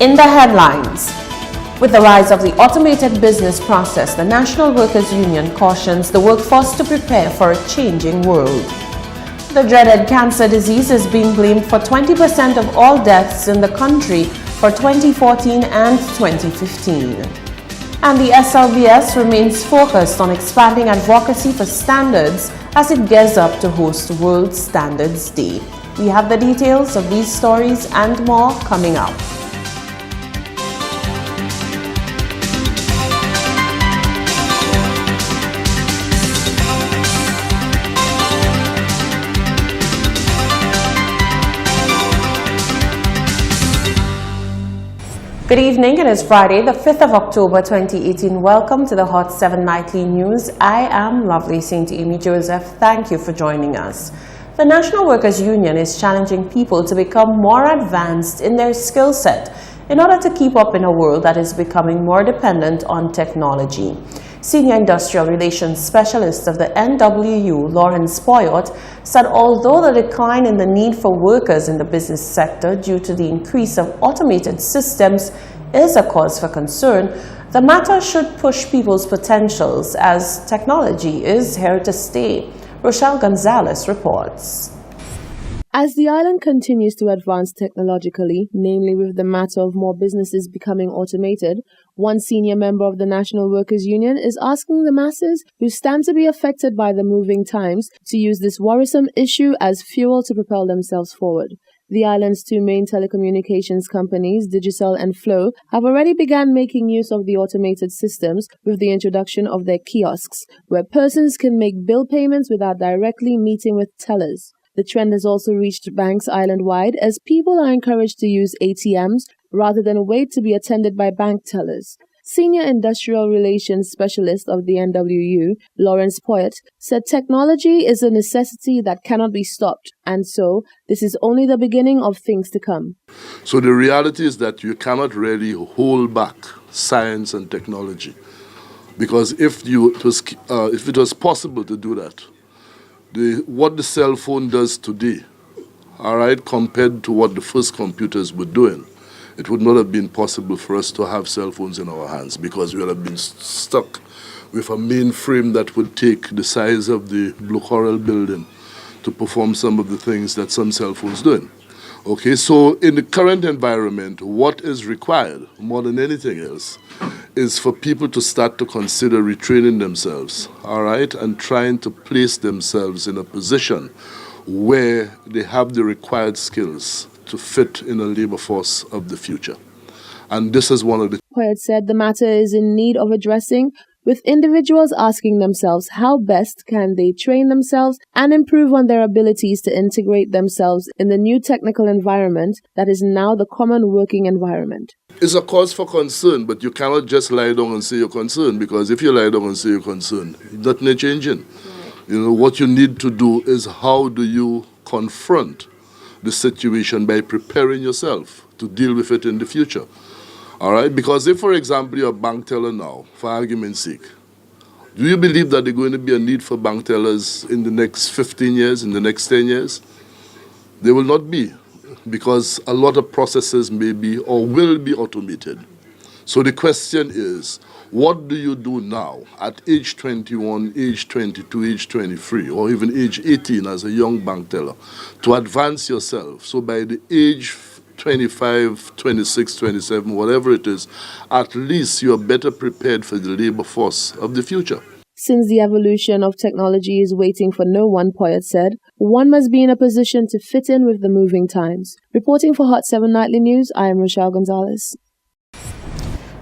In the headlines, with the rise of the automated business process, the National Workers' Union cautions the workforce to prepare for a changing world. The dreaded cancer disease is being blamed for 20% of all deaths in the country for 2014 and 2015. And the SLBS remains focused on expanding advocacy for standards as it gears up to host World Standards Day. We have the details of these stories and more coming up. Good evening, it is Friday, the 5th of October 2018. Welcome to the Hot 7 Nightly News. I am lovely St. Amy Joseph. Thank you for joining us. The National Workers' Union is challenging people to become more advanced in their skill set in order to keep up in a world that is becoming more dependent on technology. Senior Industrial Relations Specialist of the NWU, Lawrence Poyot, said although the decline in the need for workers in the business sector due to the increase of automated systems is a cause for concern, the matter should push people's potentials as technology is here to stay. Rochelle Gonzalez reports. As the island continues to advance technologically, namely with the matter of more businesses becoming automated, one senior member of the National Workers' Union is asking the masses who stand to be affected by the moving times to use this worrisome issue as fuel to propel themselves forward. The island's two main telecommunications companies, Digicel and Flow, have already begun making use of the automated systems with the introduction of their kiosks, where persons can make bill payments without directly meeting with tellers. The trend has also reached banks island-wide as people are encouraged to use ATMs rather than wait to be attended by bank tellers. Senior Industrial Relations Specialist of the NWU, Lawrence Poyot, said technology is a necessity that cannot be stopped, and so this is only the beginning of things to come. So the reality is that you cannot really hold back science and technology, because if it was possible to do that, what the cell phone does today, all right, compared to what the first computers were doing, it would not have been possible for us to have cell phones in our hands because we would have been stuck with a mainframe that would take the size of the Blue Coral building to perform some of the things that some cell phones doing. Okay, so in the current environment, what is required more than anything else is for people to start to consider retraining themselves, all right, and trying to place themselves in a position where they have the required skills to fit in a labor force of the future. And this is one of the... Poyot said the matter is in need of addressing, with individuals asking themselves how best can they train themselves and improve on their abilities to integrate themselves in the new technical environment that is now the common working environment. It's a cause for concern, but you cannot just lie down and say you're concerned, because if you lie down and say you're concerned, nothing is changing. You know, what you need to do is how do you confront the situation by preparing yourself to deal with it in the future. All right, because if, for example, you're a bank teller now, for argument's sake, do you believe that there's going to be a need for bank tellers in the next 15 years, in the next 10 years? There will not be, because a lot of processes may be or will be automated. So the question is, what do you do now at age 21, age 22, age 23, or even age 18 as a young bank teller to advance yourself? So by the age 25, 26, 27, whatever it is, at least you're better prepared for the labor force of the future. Since the evolution of technology is waiting for no one, Poyot said, one must be in a position to fit in with the moving times. Reporting for Hot 7 Nightly News, I am Rochelle Gonzalez.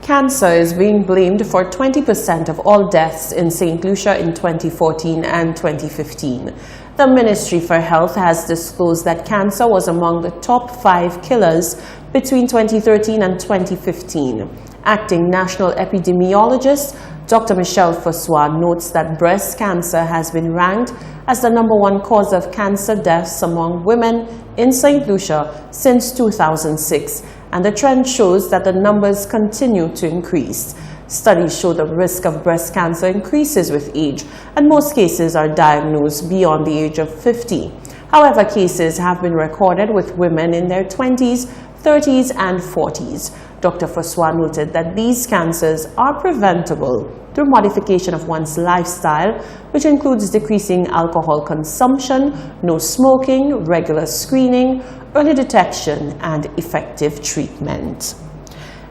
Cancer is being blamed for 20% of all deaths in St. Lucia in 2014 and 2015. The Ministry for Health has disclosed that cancer was among the top 5 killers between 2013 and 2015. Acting National Epidemiologist Dr. Michelle Fossois notes that breast cancer has been ranked as the #1 cause of cancer deaths among women in St. Lucia since 2006, and the trend shows that the numbers continue to increase. Studies show the risk of breast cancer increases with age, and most cases are diagnosed beyond the age of 50. However, cases have been recorded with women in their 20s, 30s, and 40s. Dr. Fossois noted that these cancers are preventable through modification of one's lifestyle, which includes decreasing alcohol consumption, no smoking, regular screening, early detection, and effective treatment.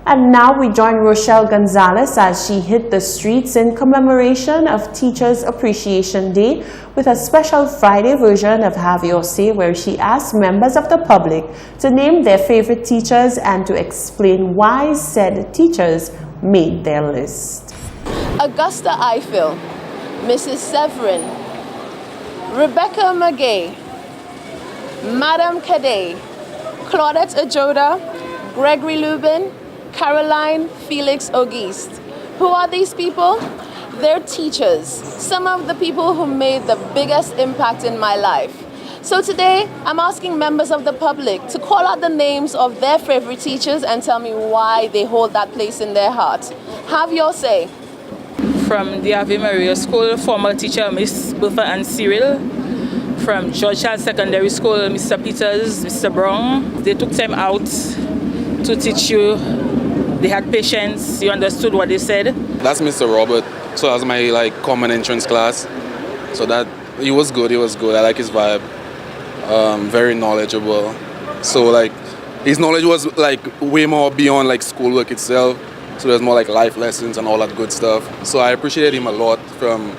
And now we join Rochelle Gonzalez as she hit the streets in commemoration of Teachers Appreciation Day with a special Friday version of Have Your Say, where she asked members of the public to name their favorite teachers and to explain why said teachers made their list. Augusta Eiffel, Mrs. Severin, Rebecca McGay, Madame Cadet, Claudette Ajoda, Gregory Lubin, Caroline Felix Auguste. Who are these people? They're teachers, some of the people who made the biggest impact in my life. So today, I'm asking members of the public to call out the names of their favorite teachers and tell me why they hold that place in their heart. Have your say. From the Ave Maria School, former teacher Miss Bertha and Cyril. From George Charles Secondary School, Mr. Peters, Mr. Brown. They took time out to teach you. They had patience, you understood what they said. That's Mr. Robert. So that was my common entrance class. So that he was good. I like his vibe. Very knowledgeable. So his knowledge was way more beyond schoolwork itself. So there's more life lessons and all that good stuff. So I appreciated him a lot from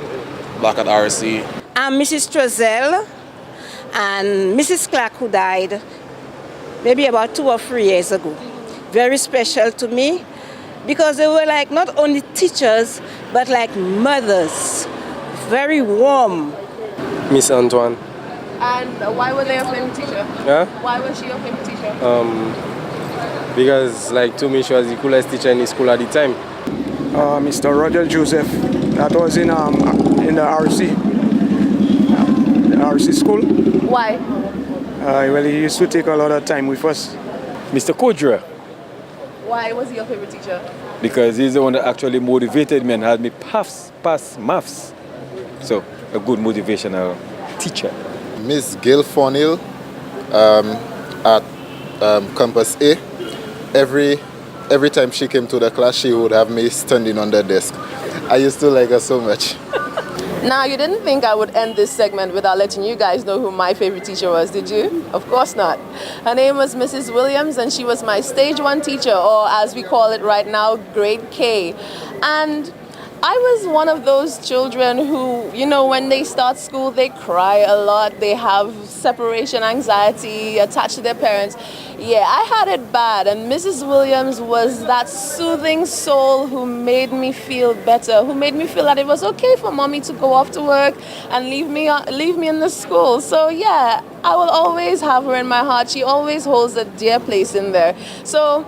back at RC. I'm Mrs. Trezell and Mrs. Clark, who died maybe about 2 or 3 years ago. Very special to me because they were not only teachers but mothers. Very warm. Miss Antoine. And why were they your favorite teacher? Yeah? Why was she your favorite teacher? Because to me she was the coolest teacher in the school at the time. Mr. Roger Joseph, that was in the RC school. Why? Well, he used to take a lot of time with us. Mr. Kodra. Why was he your favorite teacher? Because he's the one that actually motivated me and had me pass maths. So, a good motivational teacher. Miss Gail Fornil at Campus A. Every time she came to the class, she would have me standing on the desk. I used to like her so much. Now, you didn't think I would end this segment without letting you guys know who my favorite teacher was, did you? Of course not. Her name was Mrs. Williams, and she was my Stage 1 teacher, or as we call it right now, Grade K. And I was one of those children who, when they start school, they cry a lot. They have separation anxiety attached to their parents. Yeah, I had it bad. And Mrs. Williams was that soothing soul who made me feel better, who made me feel that it was okay for mommy to go off to work and leave me in the school. So yeah, I will always have her in my heart. She always holds a dear place in there. So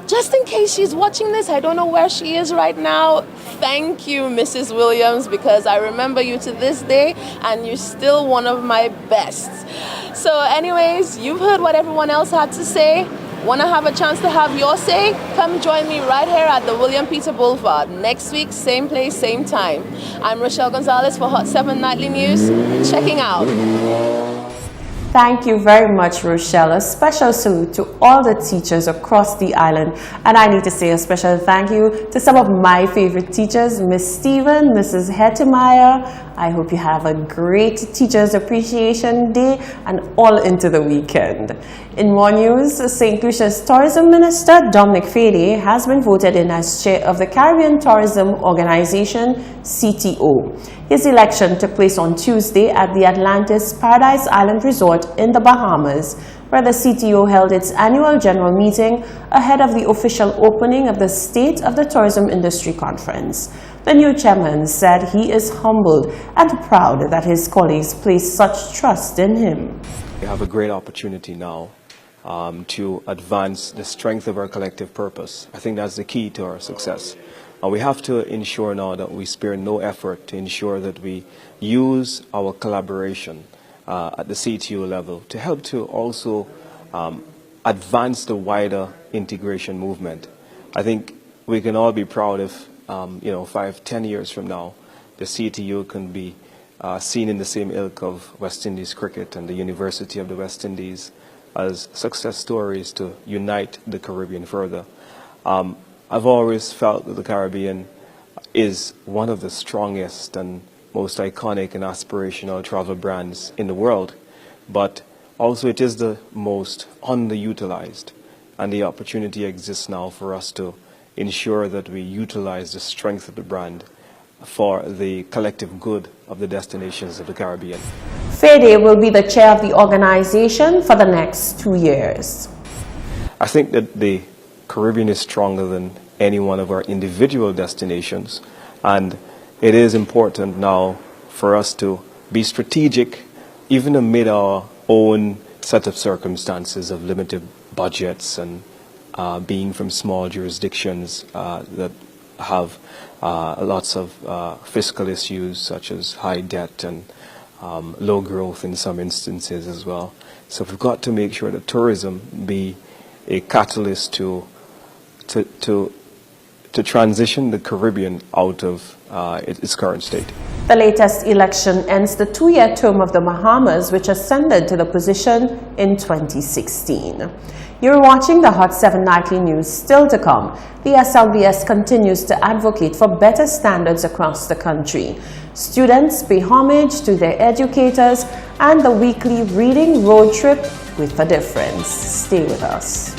just in case she's watching this, I don't know where she is right now. Thank you, Mrs. Williams, because I remember you to this day and you're still one of my best. So anyways, you've heard what everyone else had to say. Want to have a chance to have your say? Come join me right here at the William Peter Boulevard. Next week, same place, same time. I'm Rochelle Gonzalez for Hot 7 Nightly News. Checking out. Thank you very much, Rochelle. A special salute to all the teachers across the island. And I need to say a special thank you to some of my favorite teachers, Miss Stephen, Mrs. Hettemeyer. I hope you have a great Teachers Appreciation Day and all into the weekend. In more news, St. Lucia's Tourism Minister, Dominic Fede, has been voted in as chair of the Caribbean Tourism Organization, CTO. His election took place on Tuesday at the Atlantis Paradise Island Resort in the Bahamas, where the CTO held its annual general meeting ahead of the official opening of the State of the Tourism Industry Conference. The new chairman said he is humbled and proud that his colleagues place such trust in him. We have a great opportunity now to advance the strength of our collective purpose. I think that's the key to our success. And we have to ensure now that we spare no effort to ensure that we use our collaboration at the CTO level to help to also advance the wider integration movement. I think we can all be proud if, 5, 10 years from now, the CTO can be seen in the same ilk of West Indies cricket and the University of the West Indies as success stories to unite the Caribbean further. I've always felt that the Caribbean is one of the strongest and most iconic and aspirational travel brands in the world, but also it is the most underutilized, and the opportunity exists now for us to ensure that we utilize the strength of the brand for the collective good of the destinations of the Caribbean. Fede will be the chair of the organization for the next 2 years. I think that the Caribbean is stronger than any one of our individual destinations, and it is important now for us to be strategic even amid our own set of circumstances of limited budgets and being from small jurisdictions that have lots of fiscal issues such as high debt and low growth in some instances as well. So we've got to make sure that tourism be a catalyst to transition the Caribbean out of its current state. The latest election ends the 2-year term of the Bahamas, which ascended to the position in 2016. You're watching the Hot 7 Nightly News. Still to come, the SLBS continues to advocate for better standards across the country. Students pay homage to their educators, and the weekly reading road trip with a difference. Stay with us.